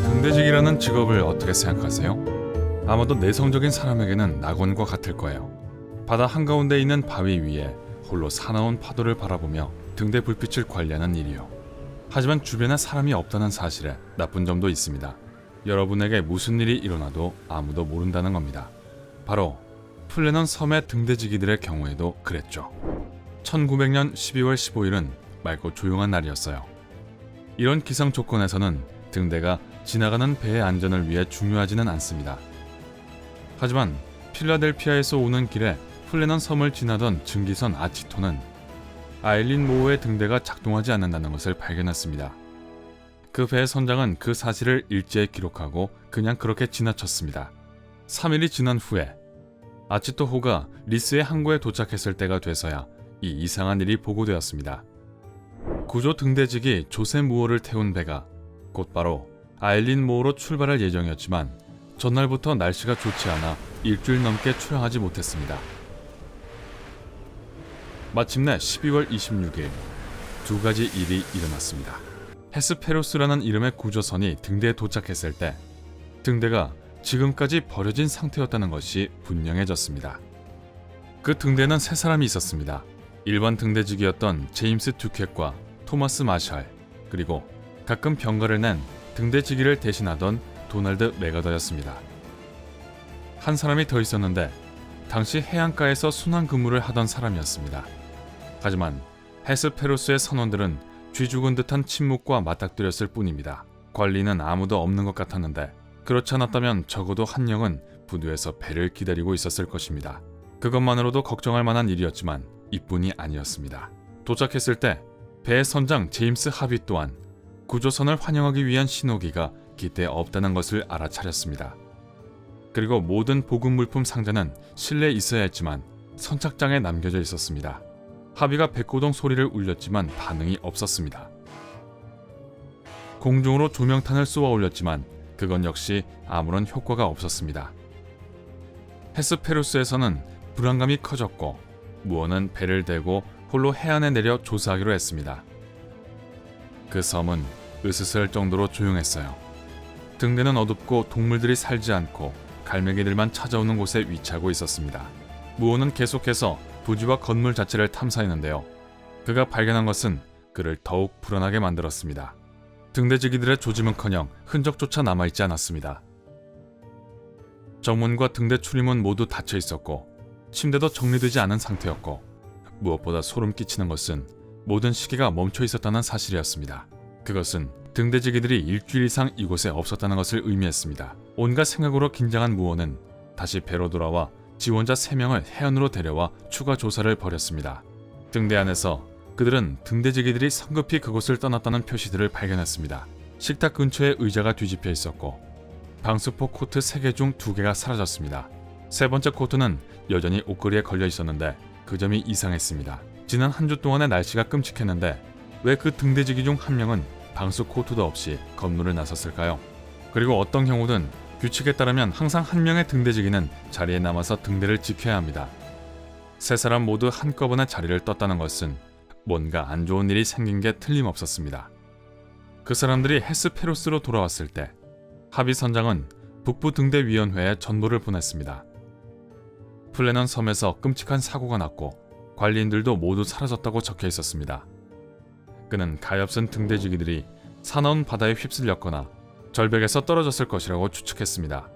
등대직이라는 직업을 어떻게 생각하세요? 아마도 내성적인 사람에게는 낙원과 같을 거예요. 바다 한가운데 있는 바위 위에 홀로 사나운 파도를 바라보며 등대 불빛을 관리하는 일이요. 하지만 주변에 사람이 없다는 사실에 나쁜 점도 있습니다. 여러분에게 무슨 일이 일어나도 아무도 모른다는 겁니다. 바로 플래넌 섬의 등대지기들의 경우에도 그랬죠. 1900년 12월 15일은 맑고 조용한 날이었어요. 이런 기상 조건에서는 등대가 지나가는 배의 안전을 위해 중요하지는 않습니다. 하지만 필라델피아에서 오는 길에 플래넌 섬을 지나던 증기선 아치토는 아일린 모어의 등대가 작동하지 않는다는 것을 발견했습니다. 그 배의 선장은 그 사실을 일지에 기록하고 그냥 그렇게 지나쳤습니다. 3일이 지난 후에 아치토호가 리스의 항구에 도착했을 때가 돼서야 이 이상한 일이 보고되었습니다. 구조 등대직이 조세 무어를 태운 배가 곧바로 아일린 모어로 출발할 예정이었지만 전날부터 날씨가 좋지 않아 일주일 넘게 출항하지 못했습니다. 마침내 12월 26일 두 가지 일이 일어났습니다. 헤스페로스라는 이름의 구조선이 등대에 도착했을 때 등대가 지금까지 버려진 상태였다는 것이 분명해졌습니다. 그 등대는 세 사람이 있었습니다. 일반 등대직이었던 제임스 듀켓과 토마스 마샬, 그리고 가끔 병가를 낸 등대지기를 대신하던 도널드 메가더였습니다. 한 사람이 더 있었는데 당시 해안가에서 순환 근무를 하던 사람이었습니다. 하지만 헤스페로스의 선원들은 쥐 죽은 듯한 침묵과 맞닥뜨렸을 뿐입니다. 관리는 아무도 없는 것 같았는데 그렇지 않았다면 적어도 한 명은 부두에서 배를 기다리고 있었을 것입니다. 그것만으로도 걱정할 만한 일이었지만 이뿐이 아니었습니다. 도착했을 때 배의 선장 제임스 하비 또한 구조선을 환영하기 위한 신호기가 기대에 없다는 것을 알아차렸습니다. 그리고 모든 보급 물품 상자는 실내에 있어야 했지만 선착장에 남겨져 있었습니다. 하비가 백고동 소리를 울렸지만 반응이 없었습니다. 공중으로 조명탄을 쏘아 올렸지만 그건 역시 아무런 효과가 없었습니다. 헤스페루스에서는 불안감이 커졌고 무어는 배를 대고 홀로 해안에 내려 조사하기로 했습니다. 그 섬은 으스스할 정도로 조용했어요. 등대는 어둡고 동물들이 살지 않고 갈매기들만 찾아오는 곳에 위치하고 있었습니다. 무어는 계속해서 부지와 건물 자체를 탐사했는데요. 그가 발견한 것은 그를 더욱 불안하게 만들었습니다. 등대지기들의 조짐은커녕 흔적조차 남아있지 않았습니다. 정문과 등대 출입문 모두 닫혀 있었고 침대도 정리되지 않은 상태였고 무엇보다 소름 끼치는 것은 모든 시계가 멈춰 있었다는 사실이었습니다. 그것은 등대지기들이 일주일 이상 이곳에 없었다는 것을 의미했습니다. 온갖 생각으로 긴장한 무어는 다시 배로 돌아와 지원자 3명을 해안으로 데려와 추가 조사를 벌였습니다. 등대 안에서 그들은 등대지기들이 성급히 그곳을 떠났다는 표시들을 발견했습니다. 식탁 근처에 의자가 뒤집혀 있었고 방수포 코트 3개 중 2개가 사라졌습니다. 세 번째 코트는 여전히 옷걸이에 걸려 있었는데 그 점이 이상했습니다. 지난 한 주 동안의 날씨가 끔찍했는데 왜 그 등대지기 중 한 명은 방수 코트도 없이 건물을 나섰을까요? 그리고 어떤 경우든 규칙에 따르면 항상 한 명의 등대지기는 자리에 남아서 등대를 지켜야 합니다. 세 사람 모두 한꺼번에 자리를 떴다는 것은 뭔가 안 좋은 일이 생긴 게 틀림없었습니다. 그 사람들이 헤스페로스로 돌아왔을 때 하비 선장은 북부 등대위원회에 전보를 보냈습니다. 플래넌 섬에서 끔찍한 사고가 났고 관리인들도 모두 사라졌다고 적혀 있었습니다. 그는 가엾은 등대지기들이 사나운 바다에 휩쓸렸거나 절벽에서 떨어졌을 것이라고 추측했습니다.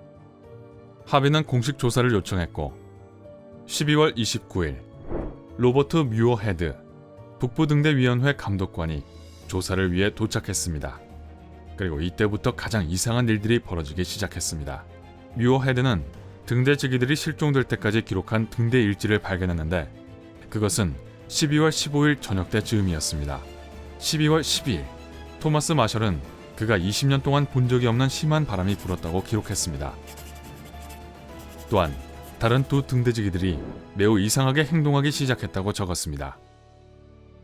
하비는 공식 조사를 요청했고 12월 29일 로버트 뮤어헤드 북부등대위원회 감독관이 조사를 위해 도착했습니다. 그리고 이때부터 가장 이상한 일들이 벌어지기 시작했습니다. 뮤어헤드는 등대지기들이 실종될 때까지 기록한 등대 일지를 발견했는데 그것은 12월 15일 저녁 때 즈음이었습니다. 12월 12일 토마스 마셜은 그가 20년 동안 본 적이 없는 심한 바람이 불었다고 기록했습니다. 또한 다른 두 등대지기들이 매우 이상하게 행동하기 시작했다고 적었습니다.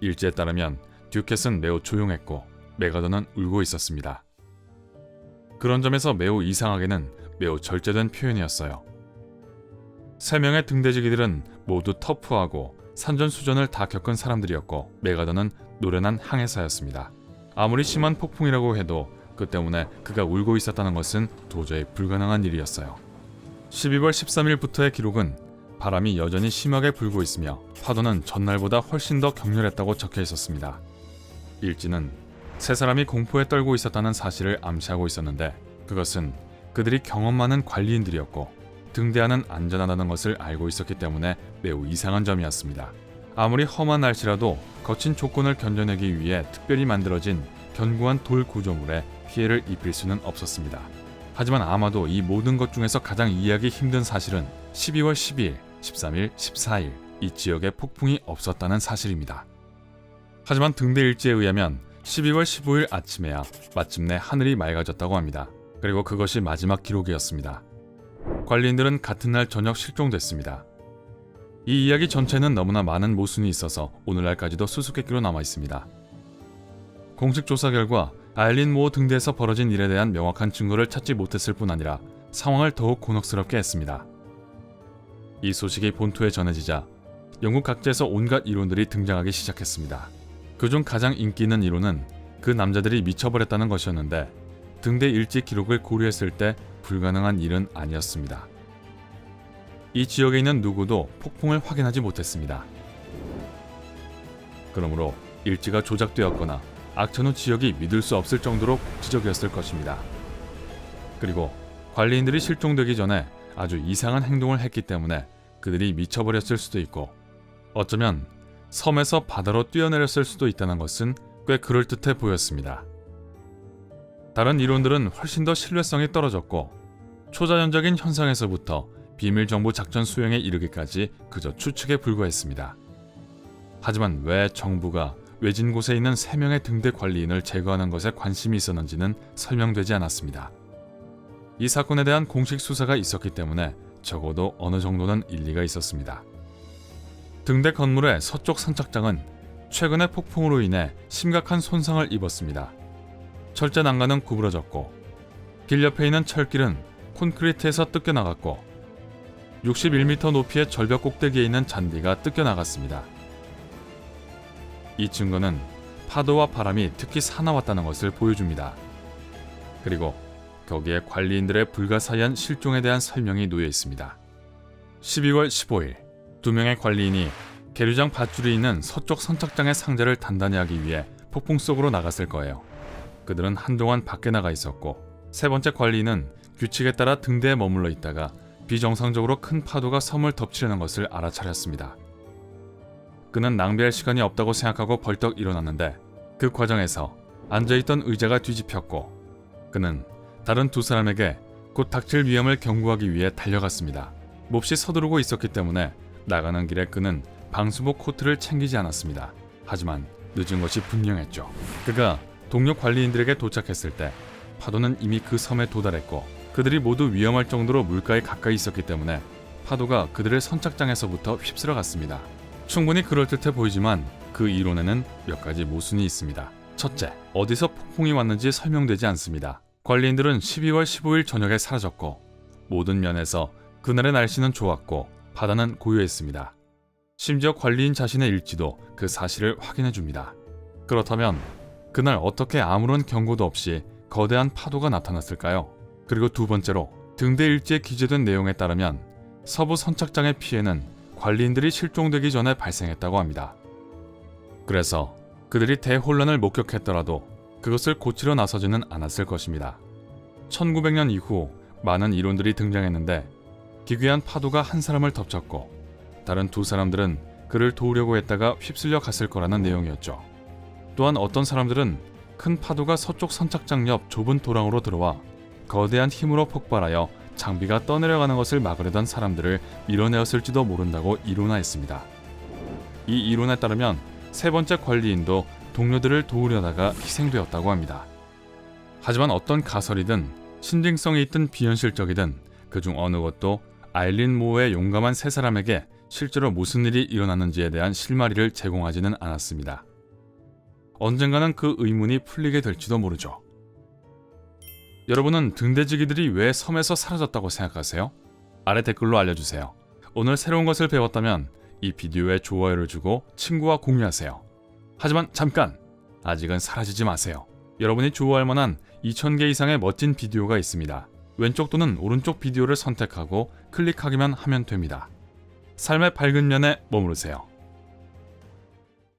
일지에 따르면 듀켓은 매우 조용했고 메가더는 울고 있었습니다. 그런 점에서 매우 이상하게는 매우 절제된 표현이었어요. 3명의 등대지기들은 모두 터프하고 산전수전을 다 겪은 사람들이었고 메가더는 노련한 항해사였습니다. 아무리 심한 폭풍이라고 해도 그 때문에 그가 울고 있었다는 것은 도저히 불가능한 일이었어요. 12월 13일부터의 기록은 바람이 여전히 심하게 불고 있으며 파도는 전날보다 훨씬 더 격렬했다고 적혀 있었습니다. 일지는 세 사람이 공포에 떨고 있었다는 사실을 암시하고 있었는데 그것은 그들이 경험 많은 관리인들이었고 등대하는 안전하다는 것을 알고 있었기 때문에 매우 이상한 점이었습니다. 아무리 험한 날씨라도 거친 조건을 견뎌내기 위해 특별히 만들어진 견고한 돌 구조물에 피해를 입힐 수는 없었습니다. 하지만 아마도 이 모든 것 중에서 가장 이해하기 힘든 사실은 12월 12일, 13일, 14일 이 지역에 폭풍이 없었다는 사실입니다. 하지만 등대 일지에 의하면 12월 15일 아침에야 마침내 하늘이 맑아졌다고 합니다. 그리고 그것이 마지막 기록이었습니다. 관리인들은 같은 날 저녁 실종됐습니다. 이 이야기 전체는 너무나 많은 모순이 있어서 오늘날까지도 수수께끼로 남아 있습니다. 공식 조사 결과 아일린 모어 등대에서 벌어진 일에 대한 명확한 증거를 찾지 못했을 뿐 아니라 상황을 더욱 곤혹스럽게 했습니다. 이 소식이 본토에 전해지자 영국 각지에서 온갖 이론들이 등장하기 시작했습니다. 그중 가장 인기 있는 이론은 그 남자들이 미쳐버렸다는 것이었는데 등대 일지 기록을 고려했을 때 불가능한 일은 아니었습니다. 이 지역에 있는 누구도 폭풍을 확인하지 못했습니다. 그러므로 일지가 조작되었거나 악천후 지역이 믿을 수 없을 정도로 국지적이었을 것입니다. 그리고 관리인들이 실종되기 전에 아주 이상한 행동을 했기 때문에 그들이 미쳐버렸을 수도 있고 어쩌면 섬에서 바다로 뛰어내렸을 수도 있다는 것은 꽤 그럴듯해 보였습니다. 다른 이론들은 훨씬 더 신뢰성이 떨어졌고 초자연적인 현상에서부터 비밀정보 작전 수행에 이르기까지 그저 추측에 불과했습니다. 하지만 왜 정부가 외진 곳에 있는 3명의 등대 관리인을 제거하는 것에 관심이 있었는지는 설명되지 않았습니다. 이 사건에 대한 공식 수사가 있었기 때문에 적어도 어느 정도는 일리가 있었습니다. 등대 건물의 서쪽 선착장은 최근의 폭풍으로 인해 심각한 손상을 입었습니다. 철제 난간은 구부러졌고 길 옆에 있는 철길은 콘크리트에서 뜯겨나갔고 61m 높이의 절벽 꼭대기에 있는 잔디가 뜯겨나갔습니다. 이 증거는 파도와 바람이 특히 사나웠다는 것을 보여줍니다. 그리고 거기에 관리인들의 불가사의한 실종에 대한 설명이 놓여 있습니다. 12월 15일 2명의 관리인이 계류장 밧줄이 있는 서쪽 선착장의 상자를 단단히 하기 위해 폭풍 속으로 나갔을 거예요. 그들은 한동안 밖에 나가 있었고 세 번째 관리인은 규칙에 따라 등대에 머물러 있다가 비정상적으로 큰 파도가 섬을 덮치려는 것을 알아차렸습니다. 그는 낭비할 시간이 없다고 생각하고 벌떡 일어났는데 그 과정에서 앉아있던 의자가 뒤집혔고 그는 다른 2사람에게 곧 닥칠 위험을 경고하기 위해 달려갔습니다. 몹시 서두르고 있었기 때문에 나가는 길에 그는 방수복 코트를 챙기지 않았습니다. 하지만 늦은 것이 분명했죠. 그가 동료 관리인들에게 도착했을 때 파도는 이미 그 섬에 도달했고 그들이 모두 위험할 정도로 물가에 가까이 있었기 때문에 파도가 그들의 선착장에서부터 휩쓸어 갔습니다. 충분히 그럴듯해 보이지만 그 이론에는 몇 가지 모순이 있습니다. 첫째, 어디서 폭풍이 왔는지 설명되지 않습니다. 관리인들은 12월 15일 저녁에 사라졌고 모든 면에서 그날의 날씨는 좋았고 바다는 고요했습니다. 심지어 관리인 자신의 일지도 그 사실을 확인해줍니다. 그렇다면 그날 어떻게 아무런 경고도 없이 거대한 파도가 나타났을까요? 그리고 두 번째로 등대 일지에 기재된 내용에 따르면 서부 선착장의 피해는 관리인들이 실종되기 전에 발생했다고 합니다. 그래서 그들이 대혼란을 목격했더라도 그것을 고치려 나서지는 않았을 것입니다. 1900년 이후 많은 이론들이 등장했는데 기괴한 파도가 한 사람을 덮쳤고 다른 2사람들은 그를 도우려고 했다가 휩쓸려 갔을 거라는 내용이었죠. 또한 어떤 사람들은 큰 파도가 서쪽 선착장 옆 좁은 도랑으로 들어와 거대한 힘으로 폭발하여 장비가 떠내려가는 것을 막으려던 사람들을 밀어내었을지도 모른다고 이론화했습니다. 이 이론에 따르면 세 번째 관리인도 동료들을 도우려다가 희생되었다고 합니다. 하지만 어떤 가설이든 신빙성이 있든 비현실적이든 그중 어느 것도 아일린 모어의 용감한 세 사람에게 실제로 무슨 일이 일어났는지에 대한 실마리를 제공하지는 않았습니다. 언젠가는 그 의문이 풀리게 될지도 모르죠. 여러분은 등대지기들이 왜 섬에서 사라졌다고 생각하세요? 아래 댓글로 알려주세요. 오늘 새로운 것을 배웠다면 이 비디오에 좋아요를 주고 친구와 공유하세요. 하지만 잠깐! 아직은 사라지지 마세요. 여러분이 좋아할 만한 2000개 이상의 멋진 비디오가 있습니다. 왼쪽 또는 오른쪽 비디오를 선택하고 클릭하기만 하면 됩니다. 삶의 밝은 면에 머무르세요.